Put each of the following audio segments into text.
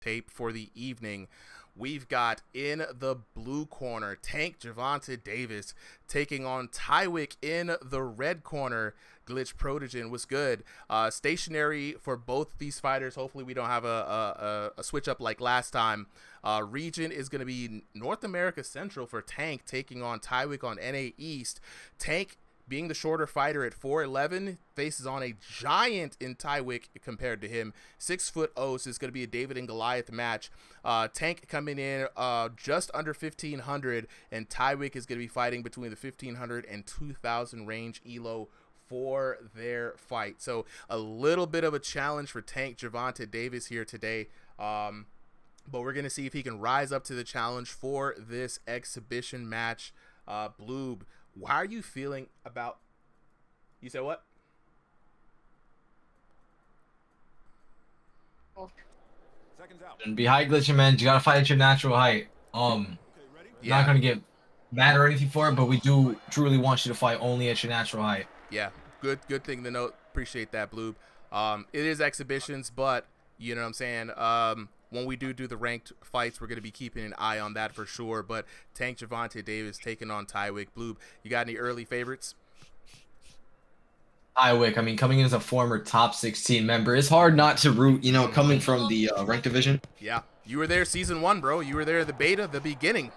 tape for the evening. We've got in the blue corner Tank Gervonta Davis taking on TYWICK in the red corner. Glitch Protogen was good. Stationary for both these fighters. Hopefully we don't have a switch up like last time. Region is going to be North America Central for Tank taking on TYWICK on NA East. Tank, being the shorter fighter at 4'11", faces on a giant in TYWICK compared to him. 6'0", so it's going to be a David and Goliath match. Tank coming in just under 1,500, and TYWICK is going to be fighting between the 1,500 and 2,000 range ELO for their fight. So a little bit of a challenge for Tank Gervonta Davis here today. But we're going to see if he can rise up to the challenge for this exhibition match. Bloob, how are you feeling about... You said what? And be height glitching, man. You gotta fight at your natural height. Not gonna get mad or anything for it, but we do truly want you to fight only at your natural height. Yeah, good thing to note. Appreciate that, Bloob. It is exhibitions, but you know what I'm saying. When we do the ranked fights, we're going to be keeping an eye on that for sure. But Tank Gervonta Davis taking on TYWICK. Bloob, you got any early favorites? TYWICK, I mean, coming in as a former top 16 member, it's hard not to root, you know, coming from the ranked division. Yeah, you were there season 1, bro. You were there the beta, the beginning.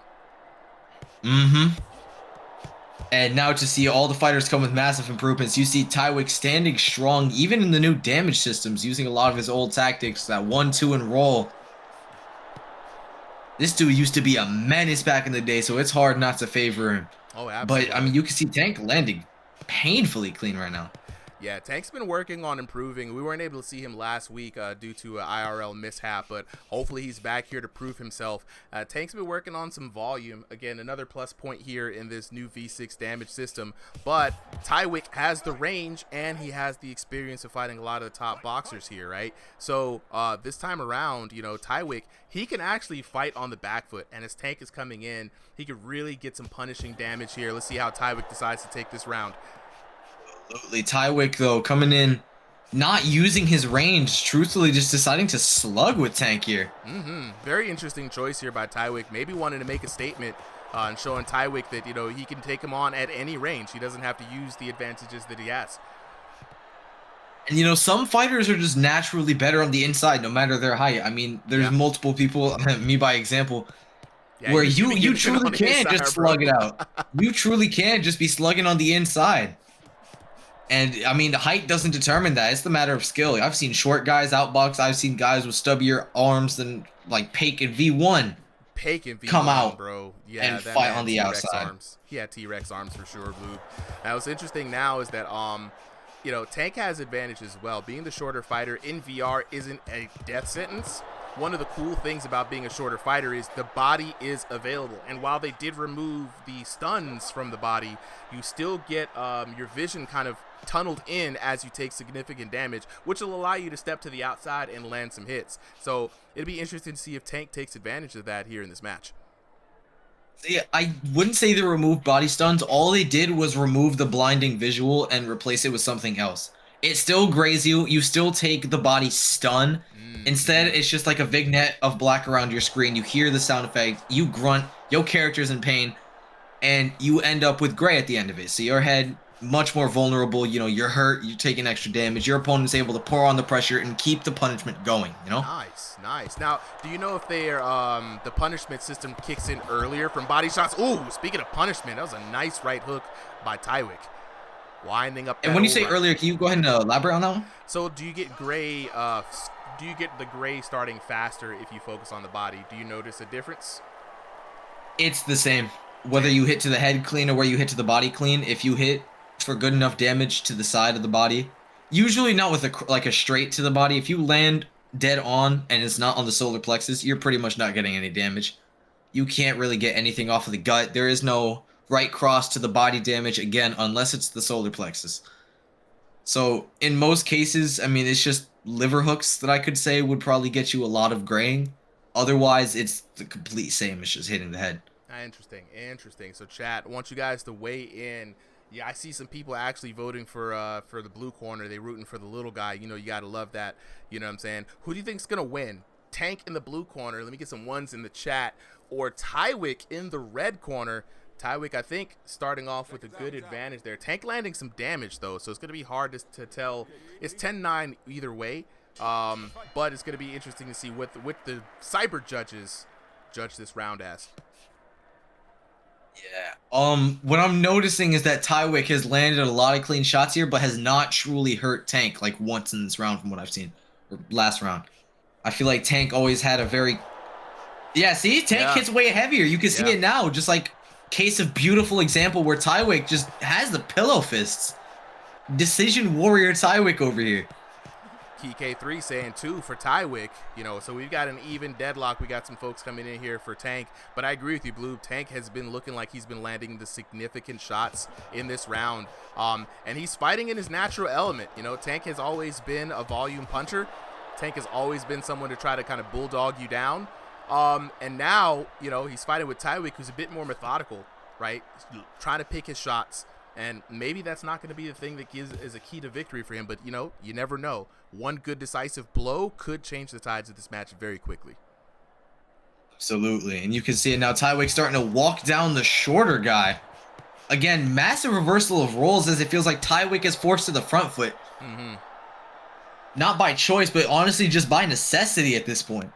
And now to see all the fighters come with massive improvements, you see TYWICK standing strong, even in the new damage systems, using a lot of his old tactics, that 1-2 and roll. This dude used to be a menace back in the day, so it's hard not to favor him. Oh, absolutely. But, I mean, you can see Tank landing painfully clean right now. Yeah, Tank's been working on improving. We weren't able to see him last week due to an IRL mishap, but hopefully he's back here to prove himself. Tank's been working on some volume. Again, another plus point here in this new V6 damage system. But TYWICK has the range, and he has the experience of fighting a lot of the top boxers here, right? So this time around, you know, TYWICK, he can actually fight on the back foot, and as Tank is coming in, he could really get some punishing damage here. Let's see how TYWICK decides to take this round. Absolutely. TYWICK, though, coming in, not using his range, truthfully just deciding to slug with Tank here. Very interesting choice here by TYWICK. Maybe wanting to make a statement and showing TYWICK that, you know, he can take him on at any range. He doesn't have to use the advantages that he has. And, you know, some fighters are just naturally better on the inside, no matter their height. I mean, there's multiple people, me by example, where you truly can just slug it out. You truly can just be slugging on the inside. And, I mean, the height doesn't determine that. It's the matter of skill. I've seen short guys outbox. I've seen guys with stubbier arms than, like, Paik and V1 come out, bro. Yeah, and fight on the outside. Arms. He had T-Rex arms for sure, Blue. Now, what's interesting now is that, you know, Tank has advantages as well. Being the shorter fighter in VR isn't a death sentence. One of the cool things about being a shorter fighter is the body is available. And while they did remove the stuns from the body, you still get your vision kind of tunneled in as you take significant damage, which will allow you to step to the outside and land some hits. So it'll be interesting to see if Tank takes advantage of that here in this match. Yeah, I wouldn't say they removed body stuns. All they did was remove the blinding visual and replace it with something else. It still graze you. You still take the body stun. Instead, it's just like a vignette of black around your screen. You hear the sound effect. You grunt. Your character's in pain. And you end up with gray at the end of it. So your head, much more vulnerable. You know, you're hurt. You're taking extra damage. Your opponent's able to pour on the pressure and keep the punishment going, you know? Nice. Now, do you know if the punishment system kicks in earlier from body shots? Ooh, speaking of punishment, that was a nice right hook by TYWICK. Winding up. And when you say earlier, can you go ahead and elaborate on that one? So do you get gray? Do you get the gray starting faster if you focus on the body? Do you notice a difference? It's the same. Whether you hit to the head clean or where you hit to the body clean, if you hit for good enough damage to the side of the body, usually not with a straight to the body. If you land dead on and it's not on the solar plexus, you're pretty much not getting any damage. You can't really get anything off of the gut. There is no right cross to the body damage, again, unless it's the solar plexus. So in most cases, I mean, it's just liver hooks that I could say would probably get you a lot of graying. Otherwise, it's the complete same. It's just hitting the head. Interesting. So chat, I want you guys to weigh in. Yeah, I see some people actually voting for the blue corner. They rooting for the little guy. You know, you got to love that. You know what I'm saying? Who do you think's going to win? Tank in the blue corner. Let me get some ones in the chat. Or TYWICK in the red corner. TYWICK, I think, starting off with a good advantage there. Tank landing some damage, though, so it's going to be hard to tell. It's 10-9 either way, but it's going to be interesting to see what the cyber judges judge this round as. Yeah. What I'm noticing is that TYWICK has landed a lot of clean shots here, but has not truly hurt Tank like once in this round from what I've seen. Or last round. I feel like Tank always had a very... Yeah, see? Tank hits way heavier. You can see it now. Just like case of beautiful example where TYWICK just has the pillow fists. Decision warrior TYWICK over here. K3 saying 2 for TYWICK, you know, so we've got an even deadlock. We got some folks coming in here for Tank, but I agree with you, Blue. Tank has been looking like he's been landing the significant shots in this round, and he's fighting in his natural element. You know, Tank has always been a volume puncher. Tank has always been someone to try to kind of bulldog you down, and now, you know, he's fighting with TYWICK, who's a bit more methodical, right? He's trying to pick his shots. And maybe that's not going to be the thing that is a key to victory for him. But, you know, you never know. One good decisive blow could change the tides of this match very quickly. Absolutely. And you can see it now. TYWICK starting to walk down the shorter guy. Again, massive reversal of roles as it feels like TYWICK is forced to the front foot. Not by choice, but honestly just by necessity at this point.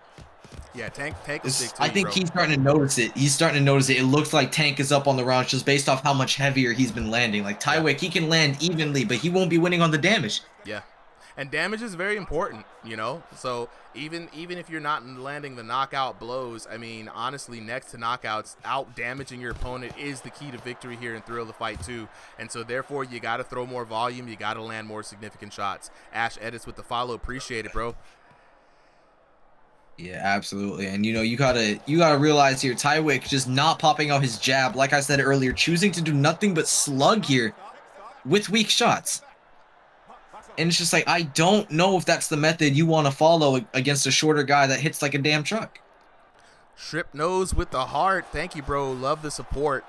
Yeah, Tank is big too, I think he's starting to notice it. He's starting to notice it. It looks like Tank is up on the rounds just based off how much heavier he's been landing. Like TYWICK, he can land evenly, but he won't be winning on the damage. Yeah, and damage is very important, you know. So even if you're not landing the knockout blows, I mean, honestly, next to knockouts, out damaging your opponent is the key to victory here in Thrill the Fight too. And so therefore, you got to throw more volume. You got to land more significant shots. Ash Edits with the follow. Appreciate it, bro. Yeah, absolutely. And you know, you gotta realize here, TYWICK just not popping out his jab. Like I said earlier, choosing to do nothing but slug here with weak shots. And it's just like, I don't know if that's the method you want to follow against a shorter guy that hits like a damn truck. Strip nose with the heart. Thank you, bro. Love the support.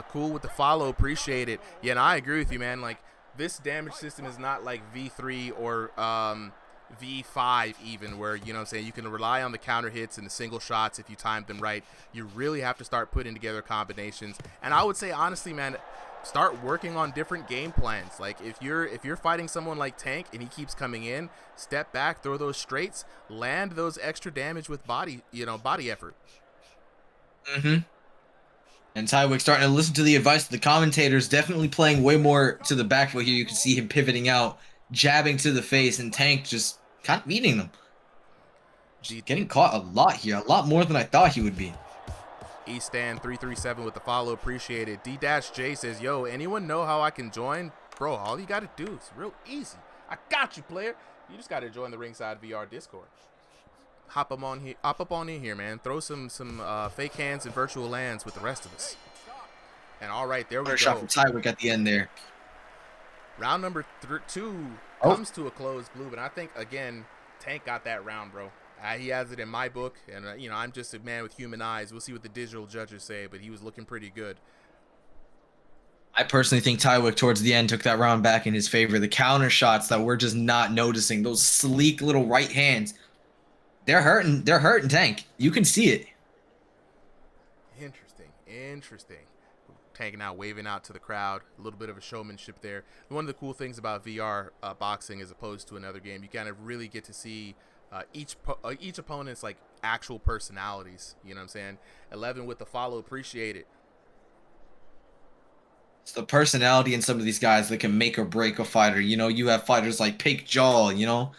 Cool with the follow. Appreciate it. Yeah, and I agree with you, man. Like, this damage system is not like V3 or V5 even, where, you know what I'm saying, you can rely on the counter hits and the single shots if you time them right. You really have to start putting together combinations. And I would say, honestly, man, start working on different game plans. Like, if you're fighting someone like Tank and he keeps coming in, step back, throw those straights, land those extra damage with body effort. And TYWICK starting to listen to the advice of the commentators, definitely playing way more to the back foot here. You can see him pivoting out, jabbing to the face, and Tank just kind of beating them. Just getting caught a lot here, a lot more than I thought he would be. Estan337 with the follow, appreciate it. D-J says, yo, anyone know how I can join? Bro, all you gotta do is real easy. I got you, player. You just gotta join the RIngsideVR Discord. Hop up on in here, man. Throw some fake hands and virtual lands with the rest of us. And all right, there we go. Shot from TYWICK at the end there. Round number 2 comes to a close, Blue, but I think, again, Tank got that round, bro. He has it in my book, and, you know, I'm just a man with human eyes. We'll see what the digital judges say, but he was looking pretty good. I personally think TYWICK towards the end took that round back in his favor. The counter shots that we're just not noticing, those sleek little right hands, they're hurting Tank. You can see it. Interesting. Tank now waving out to the crowd, a little bit of a showmanship there. One of the cool things about VR boxing as opposed to another game, you kind of really get to see each opponent's like actual personalities. You know what I'm saying? 11 with the follow, appreciate it. It's the personality in some of these guys that can make or break a fighter. You know, you have fighters like Pink Jaw, you know.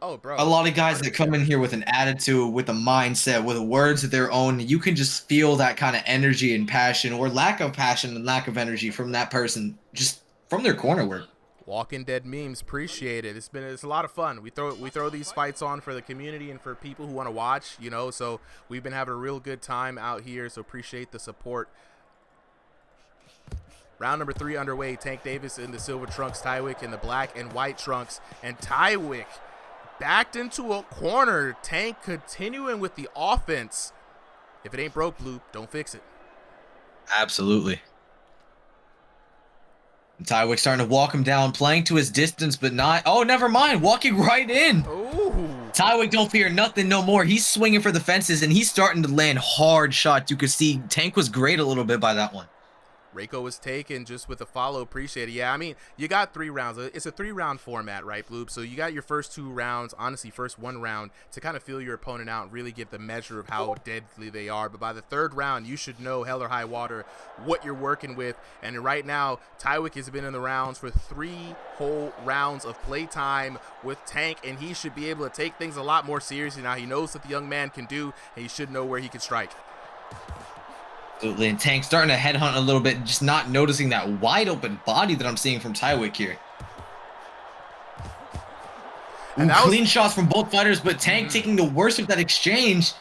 Oh, bro. A lot of guys that come in here with an attitude, with a mindset, with words of their own. You can just feel that kind of energy and passion, or lack of passion and lack of energy from that person, just from their corner work. Walking Dead memes, appreciate it. It's a lot of fun. We throw these fights on for the community and for people who want to watch, you know. So we've been having a real good time out here. So appreciate the support. Round number 3 underway. Tank Davis in the silver trunks, TYWICK in the black and white trunks, and TYWICK backed into a corner. Tank continuing with the offense. If it ain't broke, Blue, don't fix it. Absolutely. And TYWICK starting to walk him down, playing to his distance, but not. Oh, never mind. Walking right in. Ooh. TYWICK don't fear nothing no more. He's swinging for the fences, and he's starting to land hard shots. You could see Tank was great a little bit by that one. Reiko was taken just with a follow. Appreciate it. Yeah, I mean, you got 3 rounds. It's a 3-round format, right, Bloop? So you got your first 2 rounds, honestly, first 1 round to kind of feel your opponent out and really get the measure of how deadly they are. But by the 3rd round, you should know hell or high water what you're working with. And right now, TYWICK has been in the rounds for 3 whole rounds of playtime with Tank, and he should be able to take things a lot more seriously now. He knows what the young man can do, and he should know where he can strike. Absolutely, and Tank starting to headhunt a little bit, just not noticing that wide open body that I'm seeing from TYWICK here. And clean shots from both fighters, but Tank taking the worst of that exchange.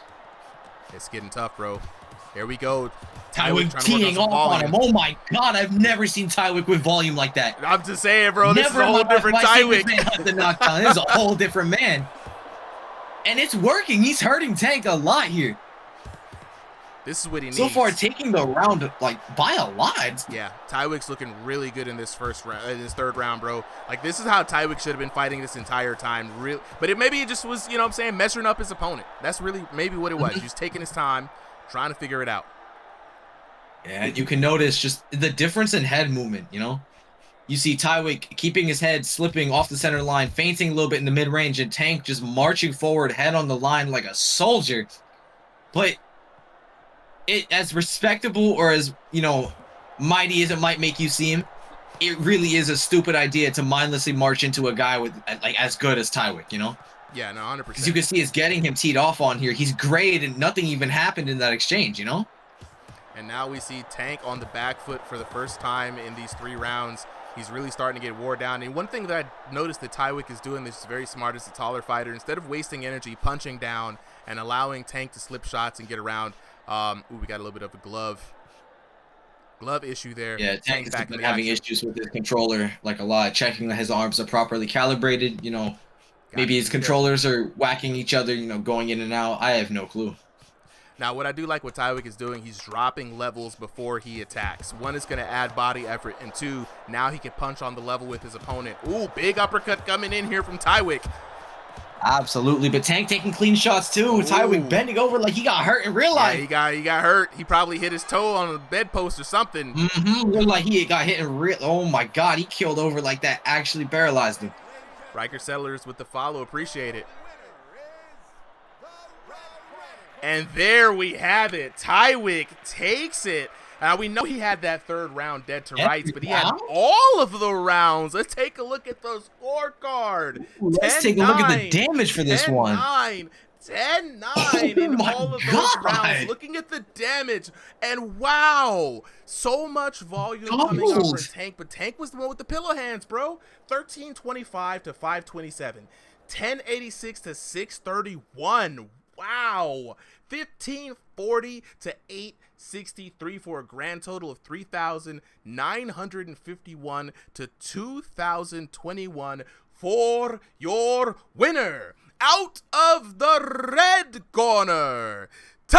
It's getting tough, bro. Here we go. TYWICK teeing off on him. Oh my god, I've never seen TYWICK with volume like that. I'm just saying, bro. This is a whole different TYWICK. This is a whole different man. And it's working. He's hurting Tank a lot here. This is what he needs. So far, taking the round like by a lot. Yeah, TYWICK's looking really good in this first round, in this 3rd round, bro. Like, this is how TYWICK should have been fighting this entire time. But maybe it just was, you know what I'm saying, measuring up his opponent. That's really maybe what it was. He was taking his time, trying to figure it out. Yeah, you can notice just the difference in head movement, you know? You see TYWICK keeping his head slipping off the center line, feinting a little bit in the mid-range, and Tank just marching forward, head on the line like a soldier. But it, as respectable or as, you know, mighty as it might make you seem, it really is a stupid idea to mindlessly march into a guy with like as good as TYWICK, you know? Yeah, no, 100%. Because you can see it's getting him teed off on here. He's great, and nothing even happened in that exchange, you know? And now we see Tank on the back foot for the first time in these 3 rounds. He's really starting to get wore down. And one thing that I noticed that TYWICK is doing that's very smart as a taller fighter, instead of wasting energy punching down and allowing Tank to slip shots and get around. We got a little bit of a glove issue there. Yeah, Tank has been having issues with his controller, like a lot, checking that his arms are properly calibrated. You know, maybe his controllers are whacking each other, you know, going in and out. I have no clue. Now, what I do like what TYWICK is doing, he's dropping levels before he attacks. 1 is going to add body effort, and 2, now he can punch on the level with his opponent. Ooh, big uppercut coming in here from TYWICK. Absolutely, but Tank taking clean shots too. TYWICK bending over like he got hurt in real life. Yeah, he got hurt. He probably hit his toe on a bedpost or something. Looked like he got hit in real. Oh my god, he killed over like that. Actually paralyzed him. Riker Settlers with the follow. Appreciate it. And there we have it. TYWICK takes it. We know he had that 3rd round dead to rights, but he had all of the rounds. Let's take a look at the scorecard. Let's take a look at the damage for this one. 10-9 in all of those rounds. Looking at the damage, and wow, so much volume coming up for Tank, but Tank was the one with the pillow hands, bro. 1325 to 527, 1086 to 631. Wow, 1540 to 863 for a grand total of 3,951 to 2,021 for your winner. Out of the red corner, TYWICK.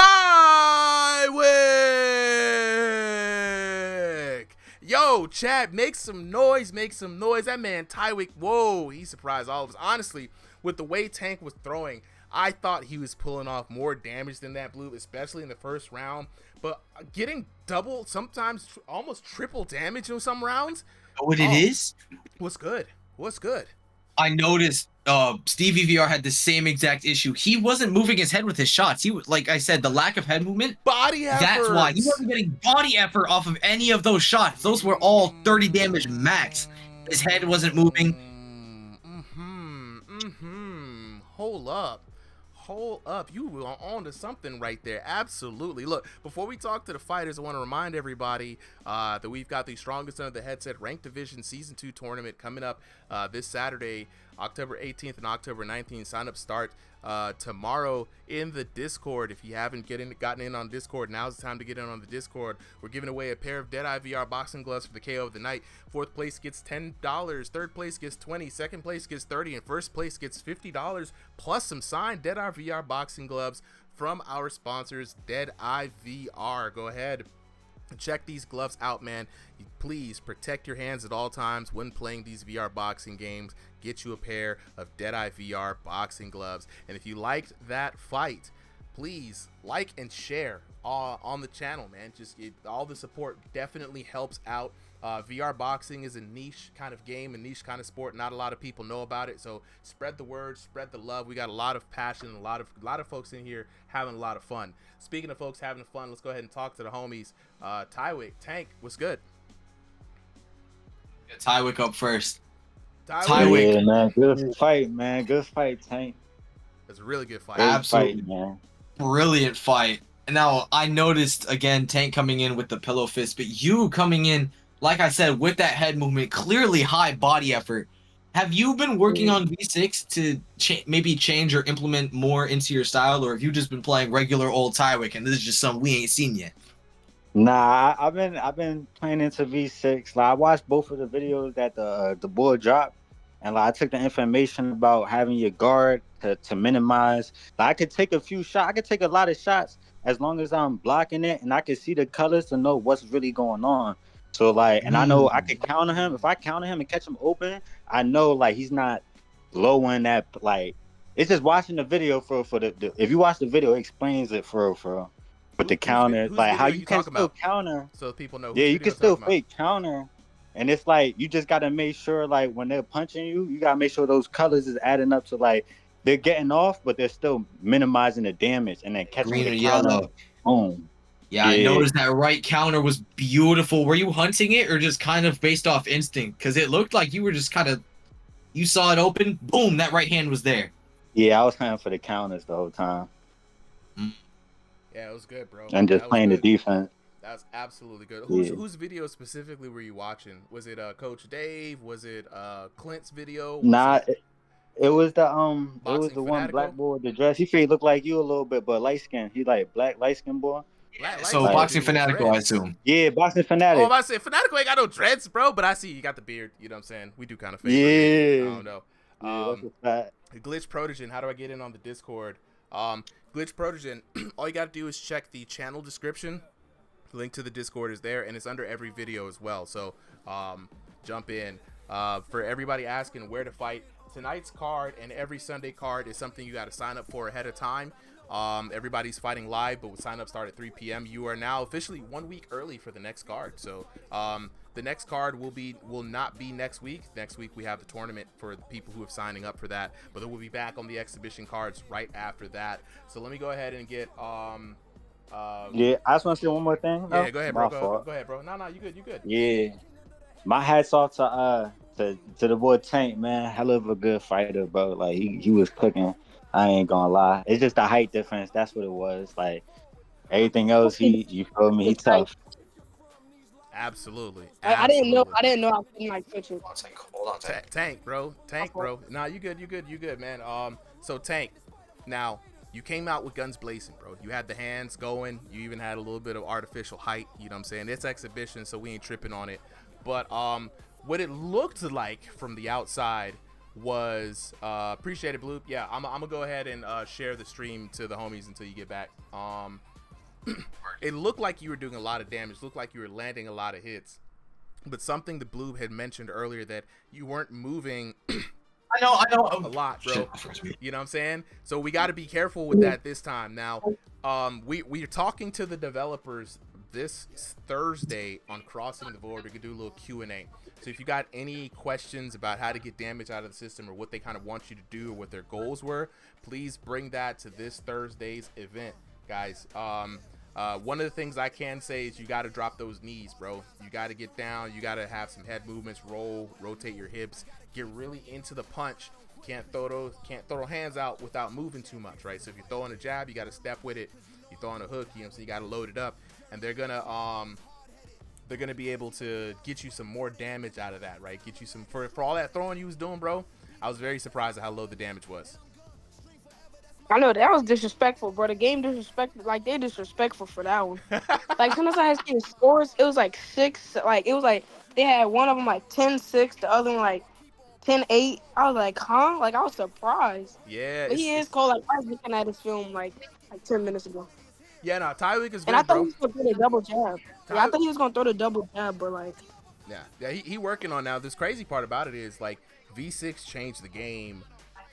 Yo, chat, make some noise, That man, TYWICK, whoa, he surprised all of us. Honestly, with the way Tank was throwing, I thought he was pulling off more damage than that, Blue, especially in the first round. But getting double, sometimes almost triple damage in some rounds. What it is? What's good? I noticed Stevie VR had the same exact issue. He wasn't moving his head with his shots. He was, like I said, the lack of head movement. Body effort. That's why. He wasn't getting body effort off of any of those shots. Those were all 30 damage max. His head wasn't moving. Hold up. You were on to something right there. Absolutely. Look, before we talk to the fighters, I want to remind everybody that we've got the Strongest Under the Headset Ranked Division Season 2 tournament coming up this Saturday, October 18th and October 19th. Sign-up start tomorrow in the Discord. If you haven't gotten in on Discord, now's the time to get in on the Discord. We're giving away a pair of Deadeye VR boxing gloves for the KO of the night. 4th place gets $10, 3rd place gets $20, 2nd place gets $30, and 1st place gets $50 plus some signed Deadeye VR boxing gloves from our sponsors, Deadeye VR. Go ahead. Check these gloves out, man. Please protect your hands at all times when playing these VR boxing games. Get you a pair of Deadeye VR boxing gloves. And if you liked that fight, please like and share on the channel, man. All the support definitely helps out. VR boxing is a niche kind of game, a niche kind of sport. Not a lot of people know about it, so spread the word, spread the love. We got a lot of passion, a lot of folks in here having a lot of fun. Speaking of folks having fun, let's go ahead and talk to the homies. TYWICK, Tank, what's good? TYWICK up first. TYWICK. Yeah, man, good fight, man. Good fight, Tank. It's a really good fight. Absolutely, fight, man. Brilliant fight. Now I noticed again Tank coming in with the pillow fist, but you coming in, like I said, with that head movement, clearly high body effort. Have you been working on V6 to maybe change or implement more into your style, or have you just been playing regular old TYWICK and this is just something we ain't seen yet? Nah, I've been playing into V6. Like I watched both of the videos that the boy dropped, and like I took the information about having your guard to minimize. Like I could take a few shots. I could take a lot of shots as long as I'm blocking it, and I can see the colors to know what's really going on. So like, and I know I could counter him. If I counter him and catch him open, I know like he's not lowering that. Like it's just watching the video for the if you watch the video, it explains it for with the counter, like how you can still counter. So people know. Yeah, you can still fake counter, and it's like you just gotta make sure like when they're punching you, you gotta make sure those colors is adding up to like they're getting off, but they're still minimizing the damage, and then catching green the or counter. Yellow. Boom. Yeah, I noticed that right counter was beautiful. Were you hunting it or just kind of based off instinct? Because it looked like you were just kind of, you saw it open, boom, that right hand was there. Yeah, I was hunting for the counters the whole time. Yeah, it was good, bro. And just playing the defense. That was absolutely good. Whose video specifically were you watching? Was it Coach Dave? Was it Clint's video? It was the one black boy with the dress. He looked like you a little bit, but light skin. He like light skin boy. So boxing fanatical, I assume. Yeah, boxing fanatic. Oh, I said fanatical ain't got no dreads, bro. But I see you got the beard. You know what I'm saying? We do kind of favor. Yeah. I don't know. Glitch Protogen. How do I get in on the Discord? Glitch Protogen. All you got to do is check the channel description. The link to the Discord is there, and it's under every video as well. So jump in. For everybody asking where to fight, tonight's card and every Sunday card is something you got to sign up for ahead of time. Everybody's fighting live, but sign up start at 3 p.m. You are now officially 1 week early for the next card. So the next card will not be next week. Next week we have the tournament for the people who are signing up for that, but then we'll be back on the exhibition cards right after that. So let me go ahead and get yeah, I just want to say one more thing. Yeah, go ahead, bro. Go ahead, bro. No, you good. Yeah, my hats off to the boy Tank, man. Hell of a good fighter, bro. Like he was cooking. I ain't gonna lie. It's just the height difference. That's what it was. Like everything else, you feel me? He tough. Absolutely. I didn't know I couldn't like switch it. Hold on, Tank, bro. Nah, you good, man. So Tank, now you came out with guns blazing, bro. You had the hands going. You even had a little bit of artificial height. You know what I'm saying? It's exhibition, so we ain't tripping on it. But what it looked like from the outside was appreciate it, Bloop. Yeah, I'm gonna go ahead and share the stream to the homies until you get back. It looked like you were doing a lot of damage. Looked like you were landing a lot of hits. But something the Bloop had mentioned earlier, that you weren't moving I know a lot, bro. You know what I'm saying? So we got to be careful with that this time. Now, we're talking to the developers this Thursday on Crossing the Board. We could do a little Q&A. So if you got any questions about how to get damage out of the system, or what they kind of want you to do, or what their goals were, please bring that to this Thursday's event, guys. One of the things I can say is you got to drop those knees, bro. You got to get down. You got to have some head movements, rotate your hips, get really into the punch. Can't throw those hands out without moving too much, right? So if you're throwing a jab, you got to step with it. You're throwing a hook, so you got to load it up, and they're gonna be able to get you some more damage out of that, right? Get you some for all that throwing you was doing, bro. I was very surprised at how low the damage was. I know that was disrespectful, bro. The game disrespectful, like they're disrespectful for that one. Like sometimes I had seen scores, it was like 6, like it was like they had one of them like 10-6, the other one like 10-8. I was like, huh? Like I was surprised. Yeah, but he is cold. Like I was looking at his film like 10 minutes ago. Yeah, no, TYWICK is And I good, thought he bro. was gonna throw the double jab. Yeah, I Ty- thought he was gonna throw the double jab, but like, yeah, he working on now. This crazy part about it is like V6 changed the game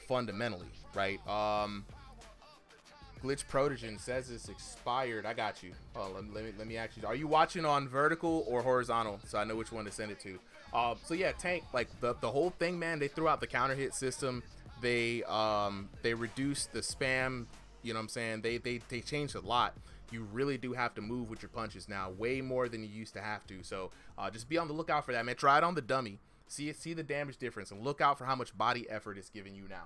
fundamentally, right? Glitch Protogen says it's expired. I got you. Oh, let me ask you. Are you watching on vertical or horizontal? So I know which one to send it to. So yeah, Tank, like the whole thing, man. They threw out the counter hit system. They reduced the spam. You know what I'm saying? They changed a lot. You really do have to move with your punches now, way more than you used to have to. So just be on the lookout for that, man. Try it on the dummy. See the damage difference and look out for how much body effort it's giving you now.